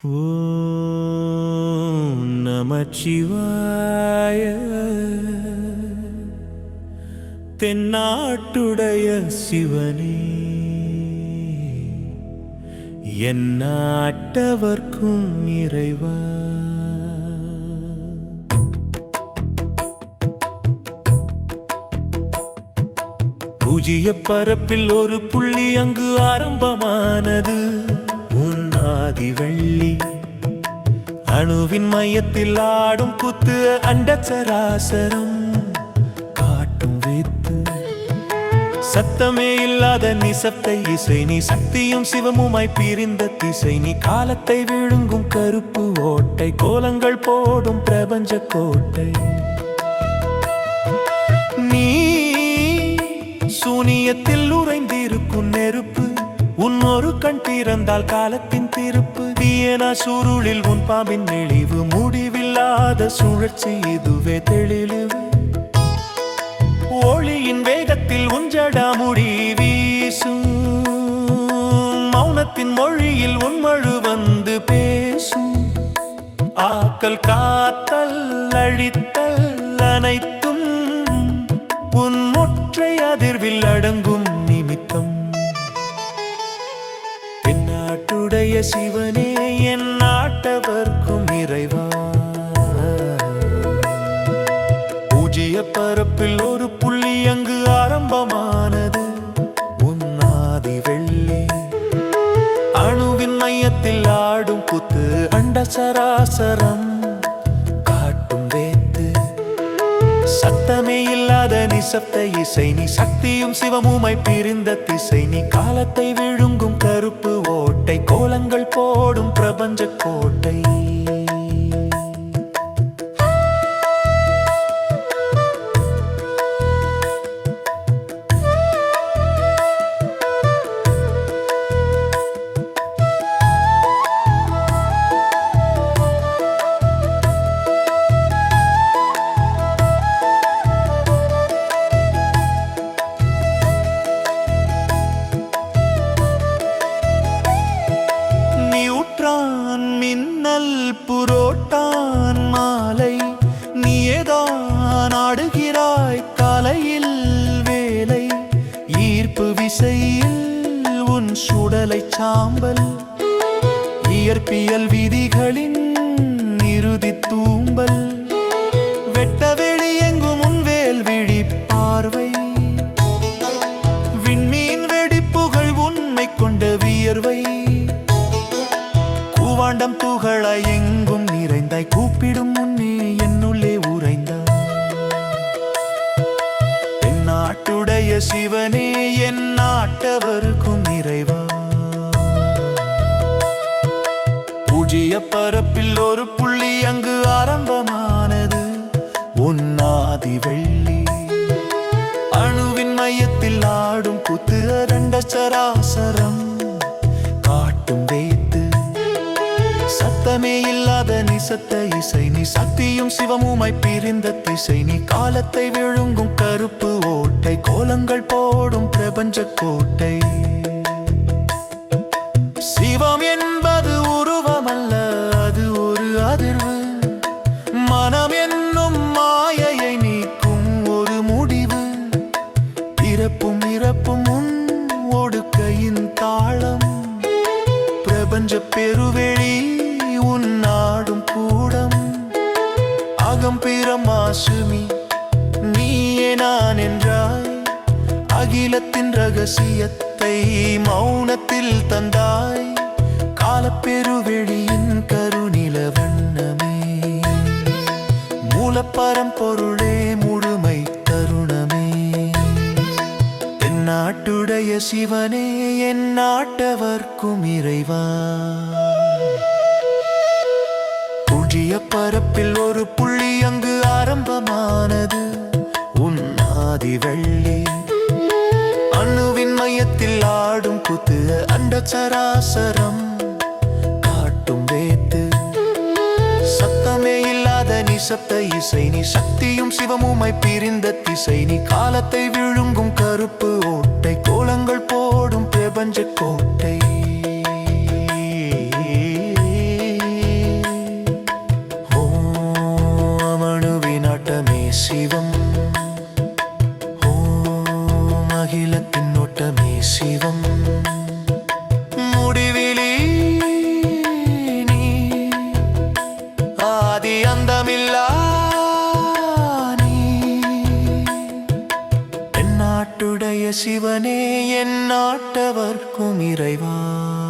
ஓம் நமச்சிவாய. தென்னாட்டுடைய சிவனே, எந்நாட்டவர்க்கும் இறைவா. பூஜ்ய பரப்பில் ஒரு புள்ளி அங்கு ஆரம்பமானது. ஆதிவள்ளி அணுவின் மையத்தில் ஆடும் குத்து அண்டச்சராசரம் காட்டும் வித்து. சத்தமே இல்லாத நிசப்த இசை நீ, சக்தியும் சிவமுமாய் பிரிந்த திசை நீ. காலத்தை விழுங்கும் கருப்பு ஓட்டை, கோலங்கள் போடும் பிரபஞ்ச கோட்டை நீ. சூனியத்தில் உறைந்திருக்கும் நெருப்பு, உன்னொரு கண் திறந்தால் காலத்தின் திருப்பு. வியனா சுருளில் உன் பாம்பின் நெளிவு, முடிவில்லாத சுழற்சி இதுவே தெளிவு. ஒளியின் வேகத்தில் உஞ்சடா முடி வீசும், மௌனத்தின் மொழியில் உன்மழு வந்து பேசும். ஆக்கல் காத்தல் அழித்தல் அனைத்தும் உன் ஒற்றை அதிர்வில் அடங்கும் நிமித்தம். தென்னாட்டுடைய சிவனே, என் நாட்டவர்க்கும் இறைவா. பூஜ்ய பரப்பில் ஒரு புள்ளி அங்கு ஆரம்பமானது. உன் ஆதிவள்ளி அணுவின் மையத்தில் ஆடும் குத்து அண்டசராசரம் காட்டும் வேத்து. சத்தமே இல்லாத நிசப்த இசை நீ, சக்தியும் சிவமுமாய் பிரிந்த திசை நீ. காலத்தை விழுங்கும் கருப்பு ஓட்டை, கோலங்கள் போடும் பிரபஞ்ச கோட்டை. மின்னல் புரோட்டான் மாலை, நீதான் ஆடுகிறாய் காலையில் வேலை. ஈர்ப்பு விசையில் உன் சுடலை சாம்பல், இயற்பியல் விதிகளின் இறுதி தூம்பல். வெட்ட வெளி எங்கும் உன் வேல் விழி பார்வை, விண்மீன் வெடிப்புகள் உண்மை கொண்ட வியர்வை. கூவாண்டம் துகளாய் எங்கும் நிறைந்தாய், கூப்பிடும் முன்னே என்னுள்ளே உறைந்தாய். தென்னாட்டுடைய சிவனே, என் நாட்டவர்க்கும் இறைவா. பூஜ்ய பரப்பில் ஒரு புள்ளி அங்கு ஆரம்பமானது. உன் ஆதிவள்ளி அணுவின் மையத்தில் ஆடும் குத்து அண்டசராசரம் காட்டும் வேத்து. சத்தமே இல்லாத நிசத்த இசை நீ, சக்தியும் சிவமுமாய் பிரிந்த திசை நீ. காலத்தை விழுங்கும் கருப்பு ஓட்டை, கோலங்கள் போடும் பிரபஞ்ச கோட்டை. சிவம் என்பது உருவமல்ல, அது ஒரு அதிர்வு. மனம் என்னும் மாயையை நீக்கும் ஒரு முடிவு. பிறப்பும் இறப்பும் உன் ஒடுக்கையின் தாளம். பிரபஞ்ச பெருவெளி உன்னாடும் கூடம். அகம்பிரம் மாசுமி நீயே நான் என்றாய். அகிலத்தின் ரகசியத்தை மௌனத்தில் தந்தாய். காலப்பெருவெளியின் கருநில வண்ணமே, மூலப்பரம்பொருளே முழுமை தருணமே. தென்னாட்டுடைய சிவனே, என் நாட்டவர்க்கும் இறைவா. பூஜ்ய பரப்பில் ஒரு புள்ளி அங்கு ஆரம்பமானது. உன் ஆதிவள்ளி அணுவின் மையத்தில் ஆடும் குத்து அண்டசராசரம் காட்டும் வேத்து. சத்தமே இல்லாத நிசப்த இசை நீ, சக்தியும் சிவமுமாய் பிரிந்த திசை நீ. காலத்தை விழுங்கும் கருப்பு ஓட்டை, கோலங்கள் போடும் பிரபஞ்ச கோட்டை. சிவனே என் நாட்டவர்க்கும் இறைவா.